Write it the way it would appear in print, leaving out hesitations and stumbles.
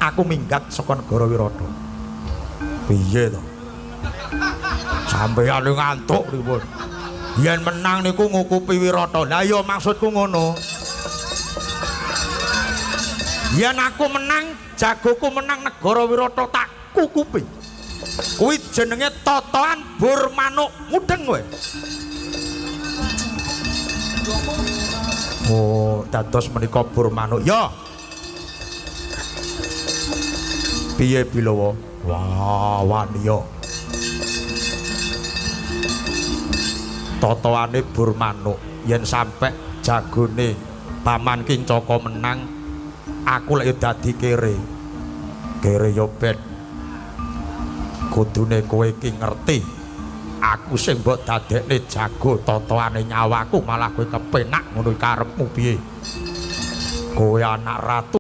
aku minggat saka negara Wirata. Piye to? Sampeyan ngantuk pripun? Yen menang niku ngukupi Wirata. Lah ya maksudku ngono. Yen aku menang, jagoku menang negara Wirata tak kukupi. Kuwi jenenge totoan bur manuk mudeng kowe. Oh, dados menika bur manuk. Ya. Piye Bilawa? Wah, wani ya. Totoane bur manuk yen sampe jagone Paman Kincaka menang, aku lek dadi kere. Kere yo ben. Kudune kowe iki ngerti. Aku sing mbok dadekne jago totoane nyawaku malah kowe kepenak ngono karepmu piye? Kowe anak ratu